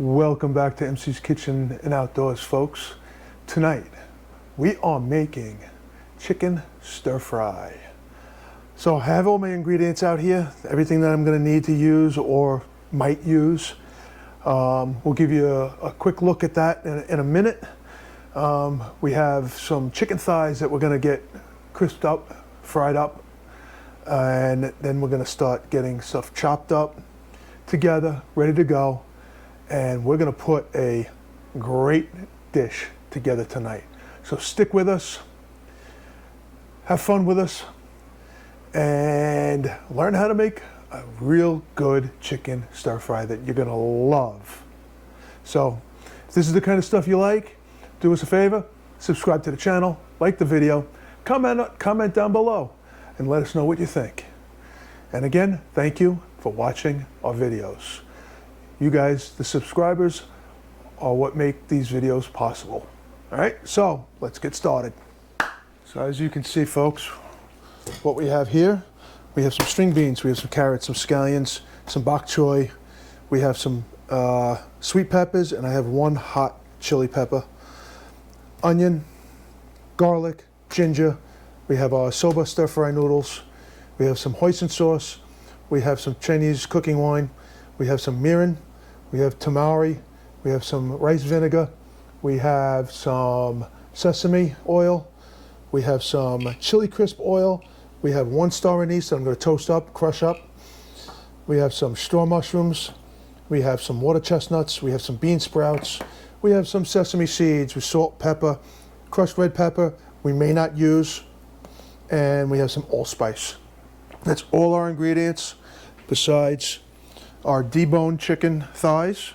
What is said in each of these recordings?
Welcome back to MC's Kitchen and Outdoors, folks. Tonight, we are making chicken stir fry. So I have all my ingredients out here, everything that I'm gonna need to use or might use. We'll give you a quick look at that in a minute. We have some chicken thighs that we're gonna get crisped up, fried up, and then we're gonna start getting stuff chopped up together, ready to go. And we're gonna put a great dish together tonight. So stick with us, have fun with us, and learn how to make a real good chicken stir fry that you're gonna love. So if this is the kind of stuff you like, do us a favor, subscribe to the channel, like the video, comment down below, and let us know what you think. And again, thank you for watching our videos. You guys, the subscribers, are what make these videos possible. All right, so let's get started. So as you can see, folks, what we have here, we have some string beans, we have some carrots, some scallions, some bok choy, we have some sweet peppers, and I have one hot chili pepper, onion, garlic, ginger, we have our soba stir fry noodles, we have some hoisin sauce, we have some Chinese cooking wine, we have some mirin, we have tamari, we have some rice vinegar, we have some sesame oil, we have some chili crisp oil, we have 1 star anise that I'm going to toast up, crush up, we have some straw mushrooms, we have some water chestnuts, we have some bean sprouts, we have some sesame seeds with salt, pepper, crushed red pepper we may not use, and we have some allspice. That's all our ingredients besides our deboned chicken thighs,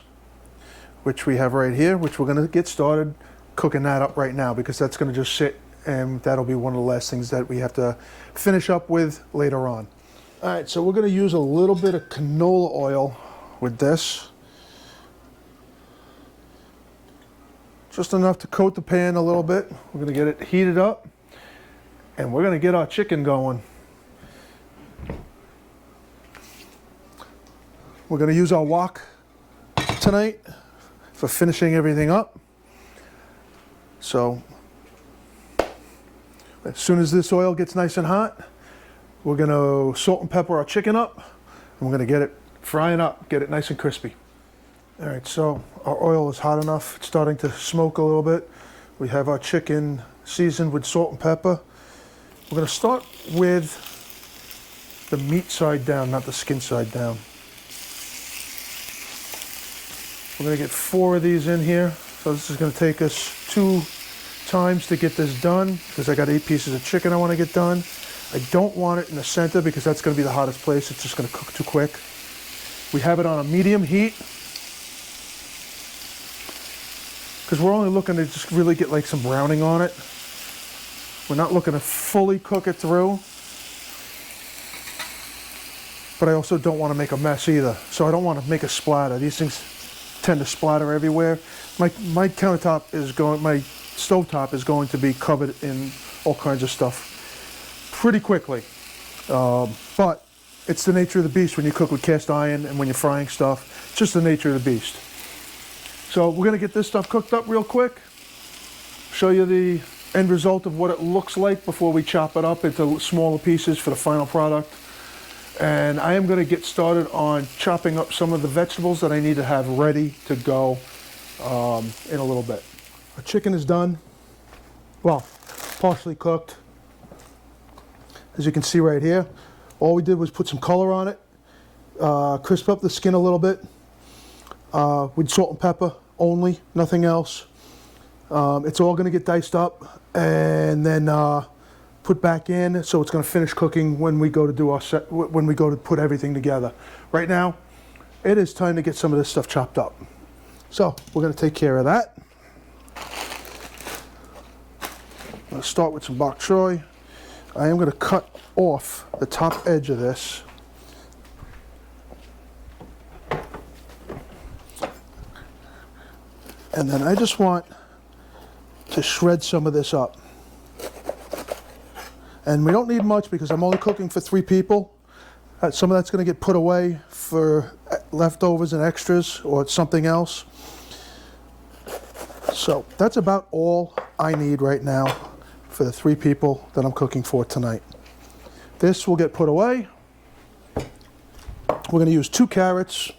which we have right here, which we're gonna get started cooking that up right now because that's gonna just sit and that'll be one of the last things that we have to finish up with later on. All right, so we're gonna use a little bit of canola oil with this. Just enough to coat the pan a little bit. We're gonna get it heated up and we're gonna get our chicken going. We're going to use our wok tonight for finishing everything up. So as soon as this oil gets nice and hot, we're going to salt and pepper our chicken up, and we're going to get it frying up, get it nice and crispy. All right, so our oil is hot enough. It's starting to smoke a little bit. We have our chicken seasoned with salt and pepper. We're going to start with the meat side down, not the skin side down. We're going to get 4 of these in here. So this is going to take us 2 times to get this done because I got 8 pieces of chicken I want to get done. I don't want it in the center because that's going to be the hottest place. It's just going to cook too quick. We have it on a medium heat because we're only looking to just really get like some browning on it. We're not looking to fully cook it through, but I also don't want to make a mess either. So I don't want to make a splatter. These things tend to splatter everywhere. My countertop is going, my stovetop is going to be covered in all kinds of stuff pretty quickly. But it's the nature of the beast when you cook with cast iron and when you're frying stuff. It's just the nature of the beast. So we're gonna get this stuff cooked up real quick, show you the end result of what it looks like before we chop it up into smaller pieces for the final product. And I am going to get started on chopping up some of the vegetables that I need to have ready to go in a little bit. Our chicken is done, well, partially cooked. As you can see right here, all we did was put some color on it, crisp up the skin a little bit with salt and pepper only, nothing else. It's all going to get diced up and then put back in, so it's going to finish cooking when we go to do our when we go to put everything together. Right now, it is time to get some of this stuff chopped up. So we're going to take care of that. I'm going to start with some bok choy. I am going to cut off the top edge of this. And then I just want to shred some of this up. And we don't need much because I'm only cooking for 3 people. Some of that's going to get put away for leftovers and extras or something else. So that's about all I need right now for the 3 people that I'm cooking for tonight. This will get put away. We're going to use 2 carrots.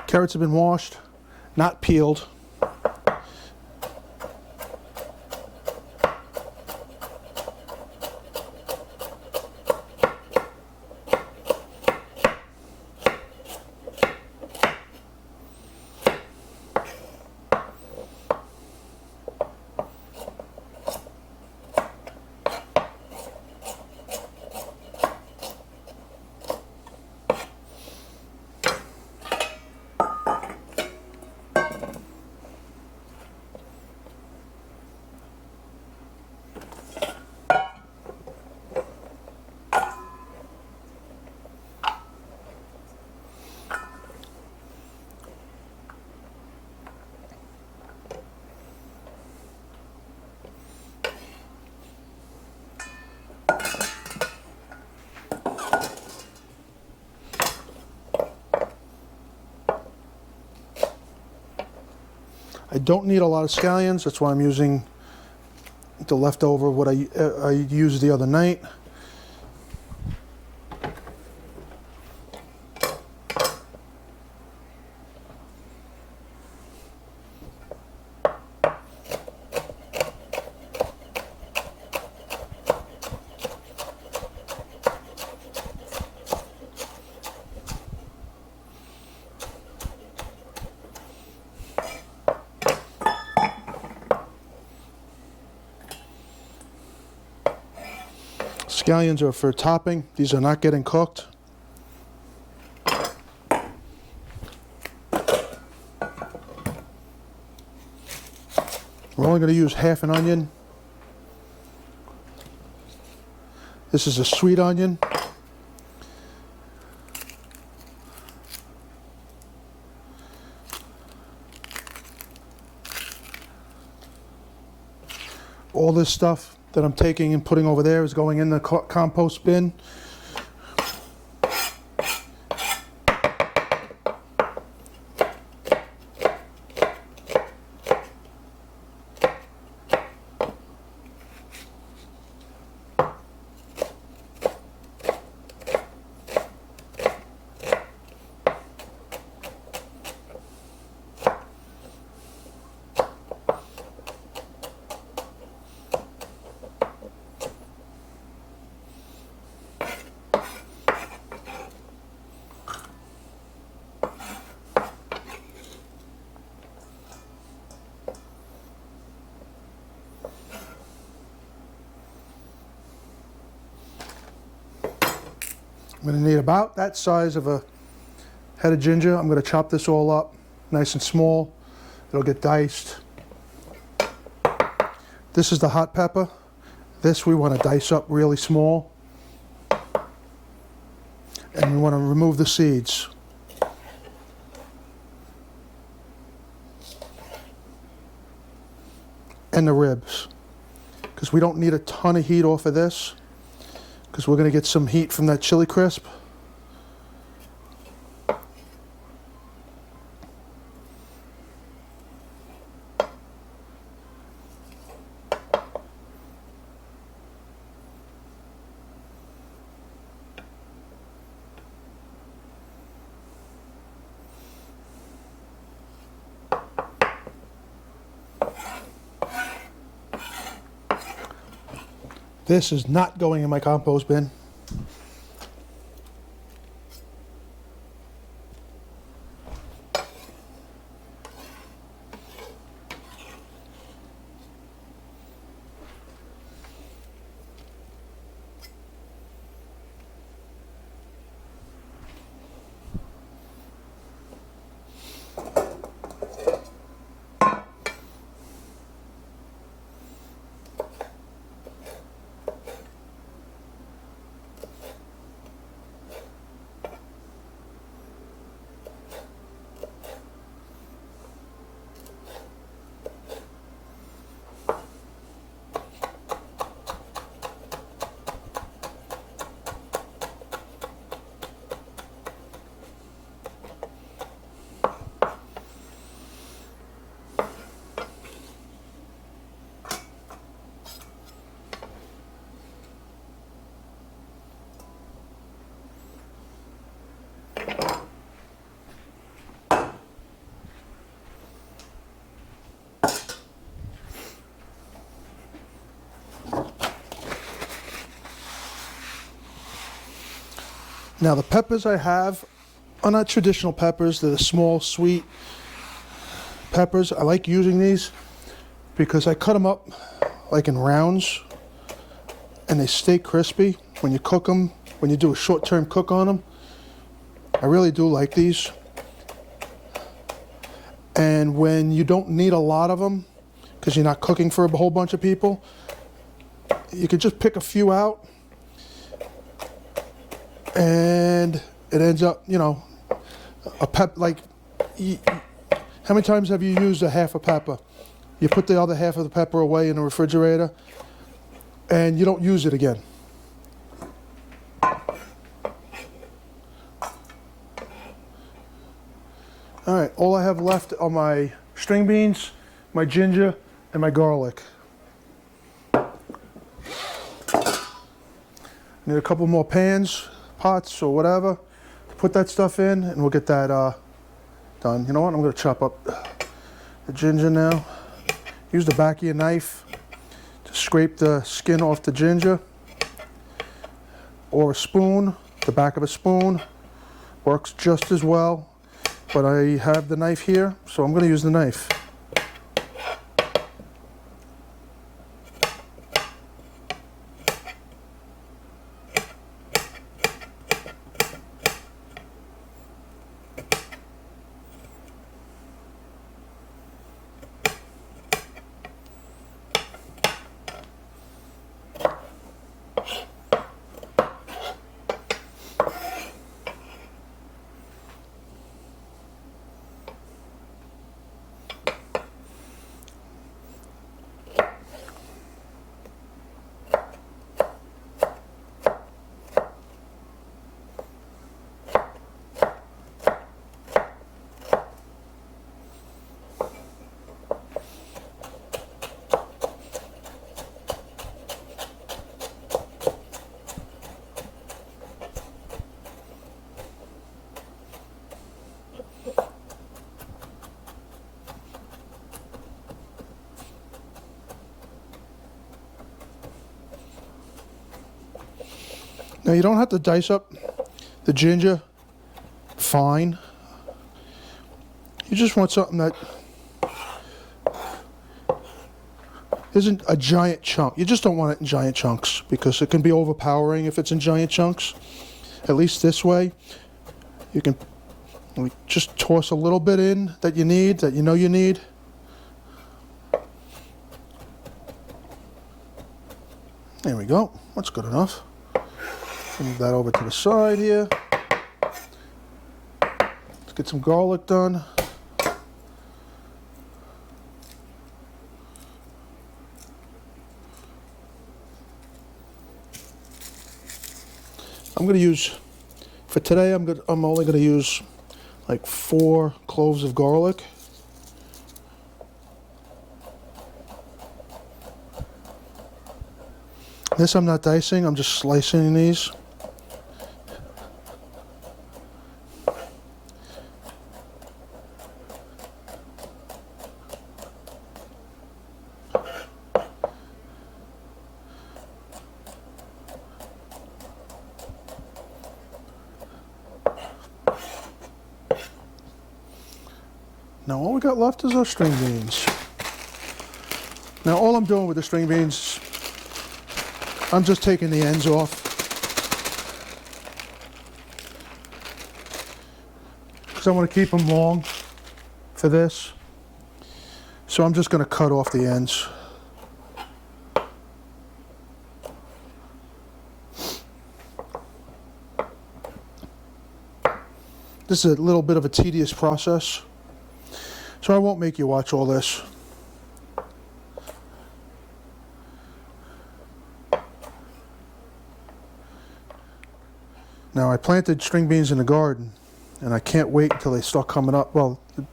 Carrots have been washed, not peeled. I don't need a lot of scallions, that's why I'm using the leftover what I used the other night. Scallions are for topping. These are not getting cooked. We're only going to use half an onion. This is a sweet onion. All this stuff that I'm taking and putting over there is going in the compost bin. I'm going to need about that size of a head of ginger. I'm going to chop this all up nice and small. It'll get diced. This is the hot pepper. This we want to dice up really small. And we want to remove the seeds. And the ribs. Because we don't need a ton of heat off of this. Because we're going to get some heat from that chili crisp. This is not going in my compost bin. Now the peppers I have are not traditional peppers. They're the small, sweet peppers. I like using these because I cut them up like in rounds and they stay crispy when you cook them, when you do a short-term cook on them. I really do like these. And when you don't need a lot of them, because you're not cooking for a whole bunch of people, you can just pick a few out and it ends up, you know, a how many times have you used a half a pepper? You put the other half of the pepper away in the refrigerator and you don't use it again. All right, all I have left are my string beans, my ginger, and my garlic. Need a couple more pans, pots, or whatever to put that stuff in, and we'll get that done. You know what? I'm going to chop up the ginger now. Use the back of your knife to scrape the skin off the ginger, or a spoon. The back of a spoon works just as well, but I have the knife here, so I'm going to use the knife. Now you don't have to dice up the ginger fine. You just want something that isn't a giant chunk. You just don't want it in giant chunks because it can be overpowering if it's in giant chunks. At least this way, you can just toss a little bit in that you need, that you know you need. There we go. That's good enough. Move that over to the side here. Let's get some garlic done. I'm going to use, for today, I'm only going to use like 4 cloves of garlic. This I'm not dicing, I'm just slicing these. Now all we got left is our string beans. Now all I'm doing with the string beans, I'm just taking the ends off. Because I want to keep them long for this. So I'm just going to cut off the ends. This is a little bit of a tedious process. So I won't make you watch all this. Now I planted string beans in the garden and I can't wait until they start coming up. Well, the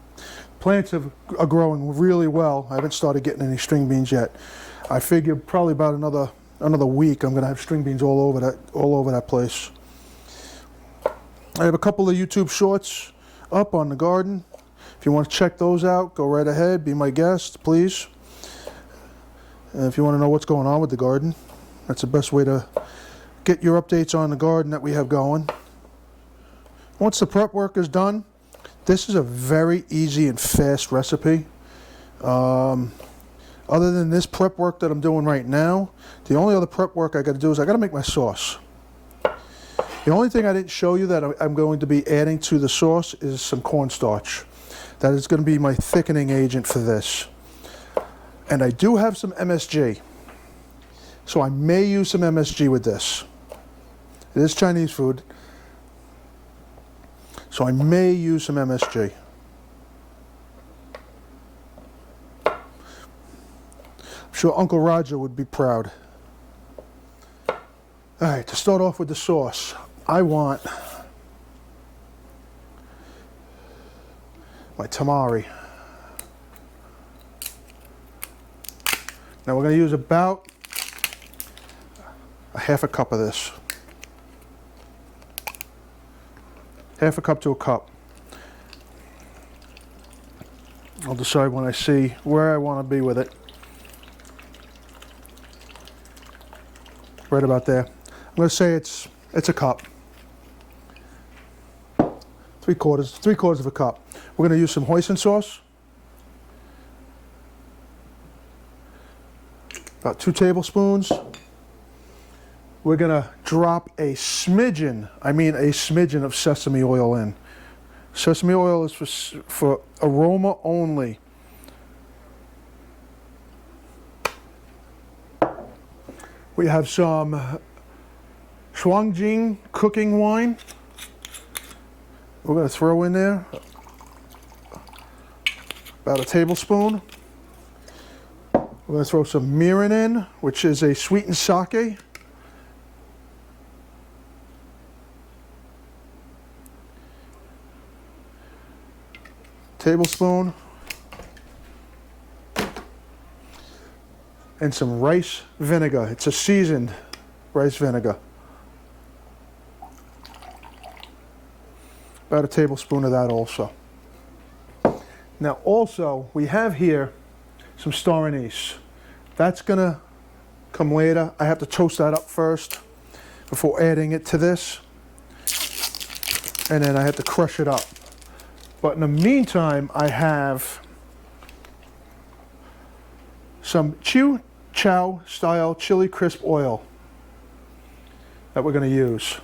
plants are growing really well. I haven't started getting any string beans yet. I figure probably about another week I'm going to have string beans all over that place. I have a couple of YouTube shorts up on the garden. If you want to check those out, go right ahead. Be my guest, please. And if you want to know what's going on with the garden, that's the best way to get your updates on the garden that we have going. Once the prep work is done, this is a very easy and fast recipe. Other than this prep work that I'm doing right now, the only other prep work I got to do is I got to make my sauce. The only thing I didn't show you that I'm going to be adding to the sauce is some cornstarch. That is going to be my thickening agent for this. And I do have some MSG. So I may use some MSG with this. It is Chinese food. So I may use some MSG. I'm sure Uncle Roger would be proud. Alright, to start off with the sauce, I want my tamari. Now we're going to use about a half a cup of this. Half a cup to a cup. I'll decide when I see where I want to be with it. Right about there. I'm going to say it's a cup. Three quarters of a cup. We're going to use some hoisin sauce. About 2 tablespoons. We're going to drop a smidgen, I mean a smidgen of sesame oil in. Sesame oil is for aroma only. We have some Shuangjing cooking wine. We're going to throw in there about a tablespoon. We're going to throw some mirin in, which is a sweetened sake. Tablespoon. And some rice vinegar. It's a seasoned rice vinegar. About a tablespoon of that also. Now also, we have here some star anise. That's gonna come later. I have to toast that up first before adding it to this. And then I have to crush it up. But in the meantime, I have some Chu Chow style chili crisp oil that we're going to use.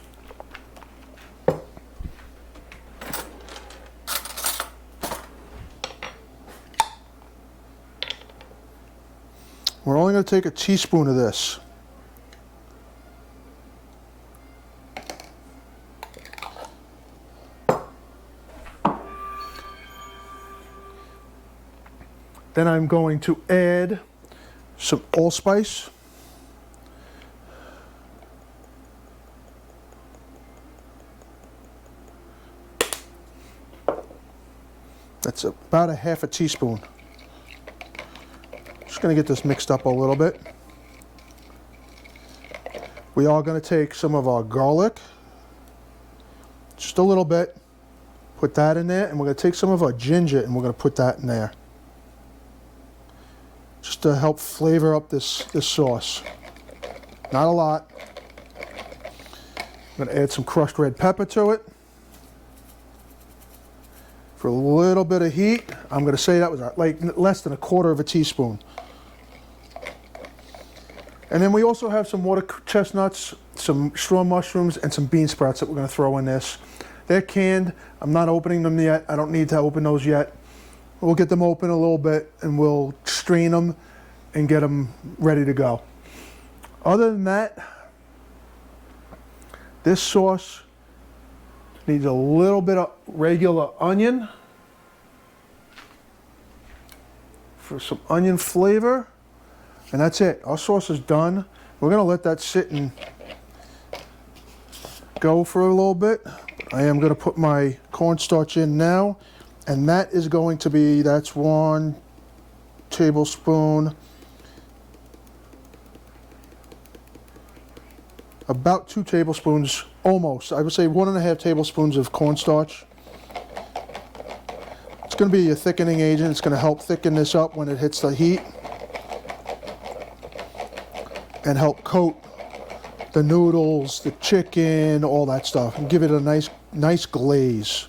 We're only going to take a teaspoon of this. Then I'm going to add some allspice. That's about a half a teaspoon. Just going to get this mixed up a little bit. We are going to take some of our garlic, just a little bit, put that in there, and we're going to take some of our ginger and we're going to put that in there. Just to help flavor up this sauce. Not a lot. I'm going to add some crushed red pepper to it. For a little bit of heat, I'm going to say that was like less than a quarter of a teaspoon. And then we also have some water chestnuts, some straw mushrooms, and some bean sprouts that we're going to throw in this. They're canned. I'm not opening them yet. I don't need to open those yet. We'll get them open a little bit and we'll strain them and get them ready to go. Other than that, this sauce needs a little bit of regular onion for some onion flavor. And that's it. Our sauce is done. We're going to let that sit and go for a little bit. I am going to put my cornstarch in now. And that is going to be, that's 1 tablespoon, about 2 tablespoons, almost. I would say 1.5 tablespoons of cornstarch. It's going to be a thickening agent. It's going to help thicken this up when it hits the heat and help coat the noodles, the chicken, all that stuff, and give it a nice nice glaze.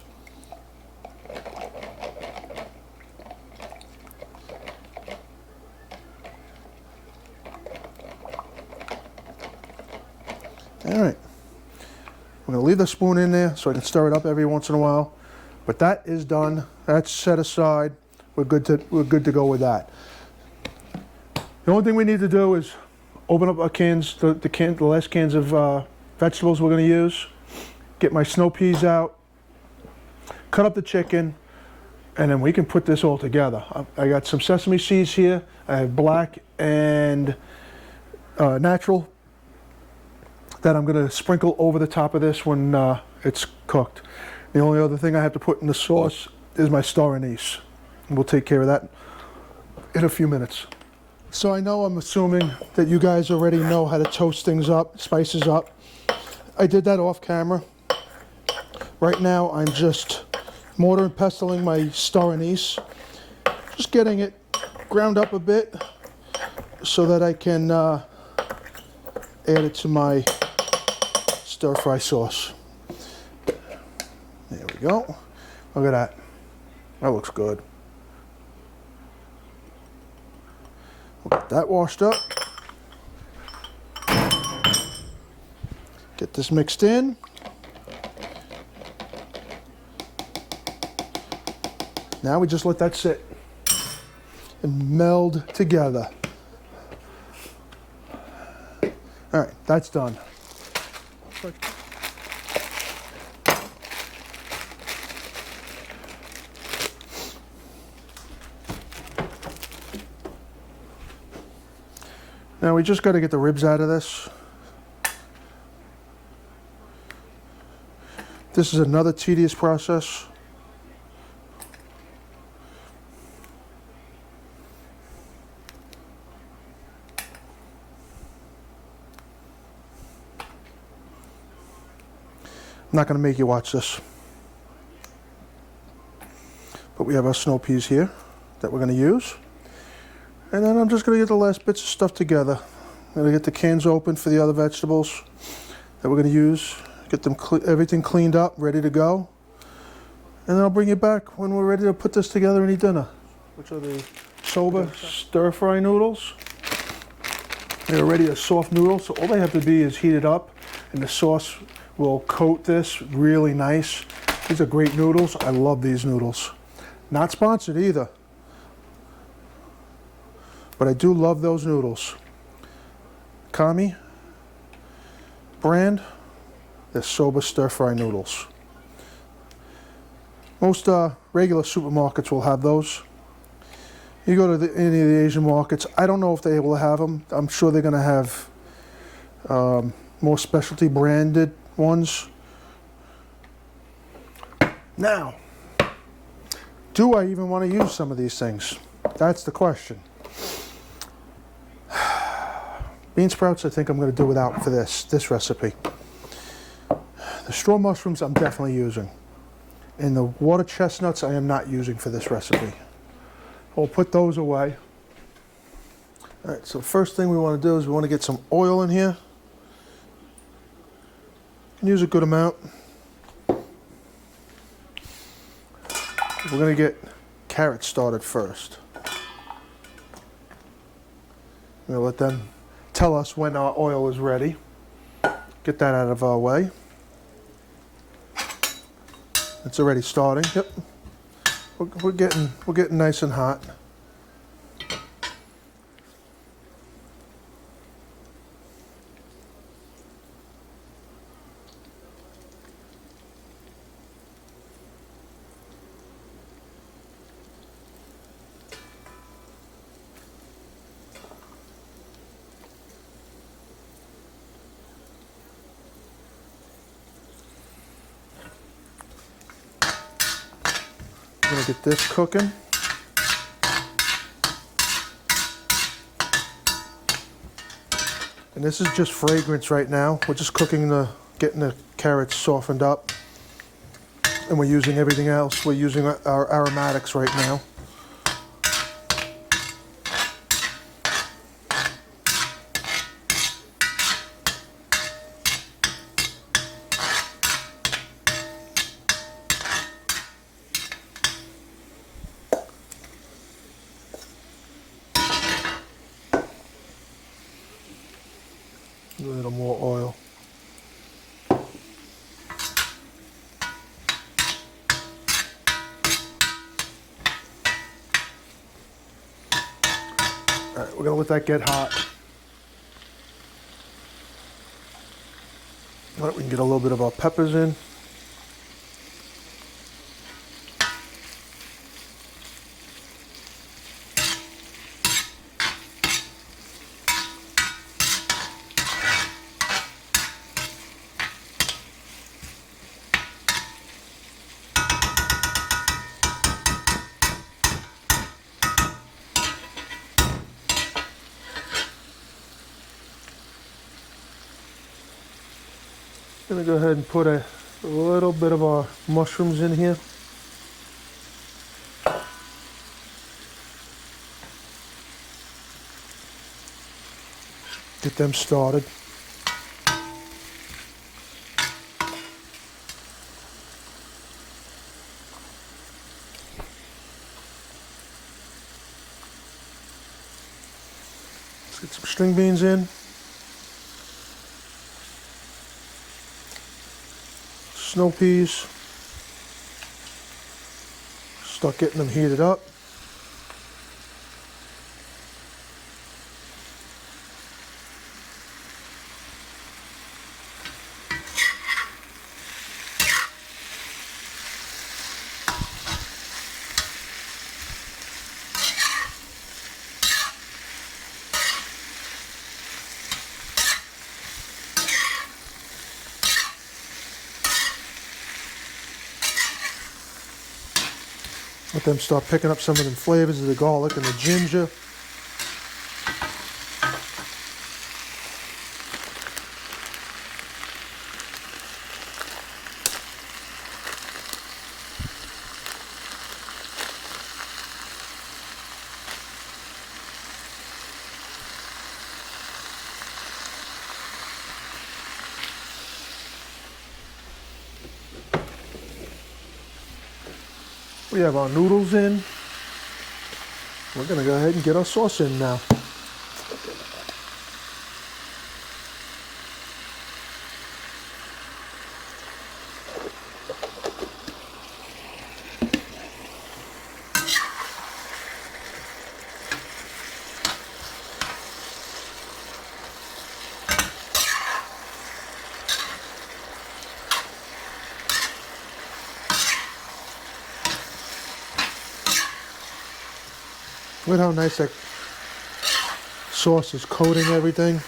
All right, we're gonna leave the spoon in there so I can stir it up every once in a while. But that is done. That's set aside. We're good to go with that. The only thing we need to do is open up our cans, the last cans of vegetables we're gonna use. Get my snow peas out. Cut up the chicken, and then we can put this all together. I got some sesame seeds here. I have black and natural that I'm going to sprinkle over the top of this when it's cooked. The only other thing I have to put in the sauce is my star anise. We'll take care of that in a few minutes. So I'm assuming that you guys already know how to toast things up, spices up. I did that off camera. Right now I'm just mortar and pestling my star anise. Just getting it ground up a bit so that I can add it to my stir fry sauce. There we go. Look at that. That looks good. We'll get that washed up. Get this mixed in. Now we just let that sit and meld together. All right, that's done. Now we just got to get the ribs out of this. This is another tedious process. I'm not going to make you watch this. But we have our snow peas here that we're going to use. And then I'm just going to get the last bits of stuff together. I'm going to get the cans open for the other vegetables that we're going to use. Get them everything cleaned up, ready to go. And then I'll bring you back when we're ready to put this together and eat dinner. Which are the soba stir-fry noodles. They're already a soft noodle, so all they have to be is heated up, and the sauce will coat this really nice. These are great noodles. I love these noodles. Not sponsored either, but I do love those noodles. Kami brand, they're soba stir-fry noodles. Most regular supermarkets will have those. You go to any of the Asian markets, I don't know if they will have them. I'm sure they're going to have more specialty branded ones. Now, do I even want to use some of these things? That's the question. Bean sprouts, I think I'm going to do without for this recipe. The straw mushrooms I'm definitely using. And the water chestnuts I am not using for this recipe. We'll put those away. All right, so first thing we want to do is we want to get some oil in here. Use a good amount. We're going to get carrots started first. We'll let them tell us when our oil is ready. Get that out of our way. It's already starting. Yep. We're getting nice and hot. I'm gonna get this cooking. And this is just fragrance right now. We're just getting the carrots softened up. And we're using everything else. We're using our aromatics right now. little more oil. All right, we're gonna let that get hot. All right, we can get a little bit of our peppers in. I'm gonna go ahead and put a little bit of our mushrooms in here. Get them started. Let's get some string beans in. Snow peas. Start getting them heated up. Let them start picking up some of the flavors of the garlic and the ginger. We have our noodles in. We're gonna go ahead and get our sauce in now. Look at how nice that sauce is coating everything.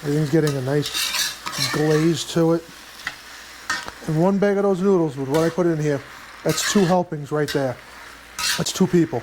Everything's getting a nice glaze to it. And one bag of those noodles with what I put in here, that's 2 helpings right there. That's 2 people.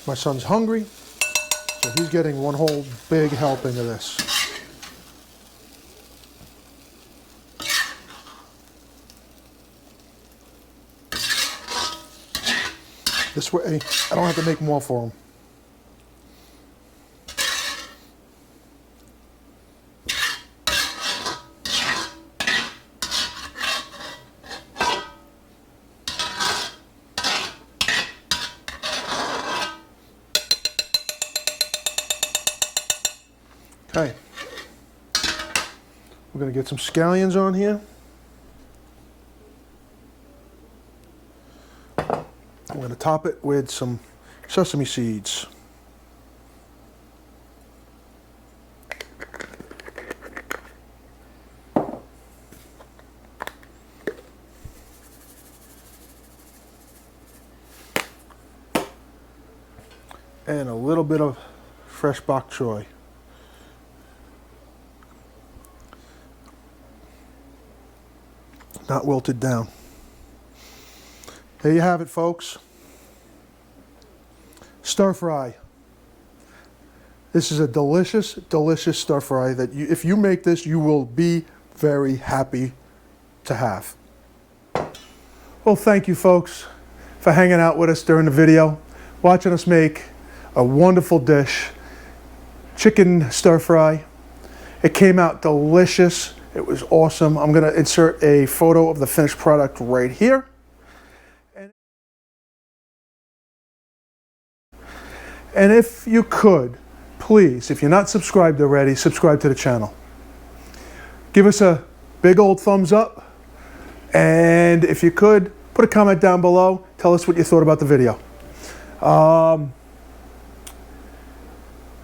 My son's hungry, so he's getting one whole big helping of this. This way, I don't have to make more for him. Okay, we're going to get some scallions on here. I'm going to top it with some sesame seeds. and a little bit of fresh bok choy. Not wilted down. There you have it, folks. Stir fry. This is a delicious, delicious stir fry that if you make this, you will be very happy to have. Well, thank you, folks, for hanging out with us during the video, watching us make a wonderful dish, chicken stir fry. It came out delicious. It was awesome. I'm going to insert a photo of the finished product right here. And if you could, please, if you're not subscribed already, subscribe to the channel. Give us a big old thumbs up. And if you could, put a comment down below. Tell us what you thought about the video. And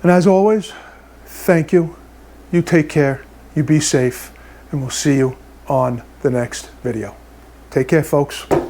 as always, thank you. You take care. You be safe. And we'll see you on the next video. Take care, folks.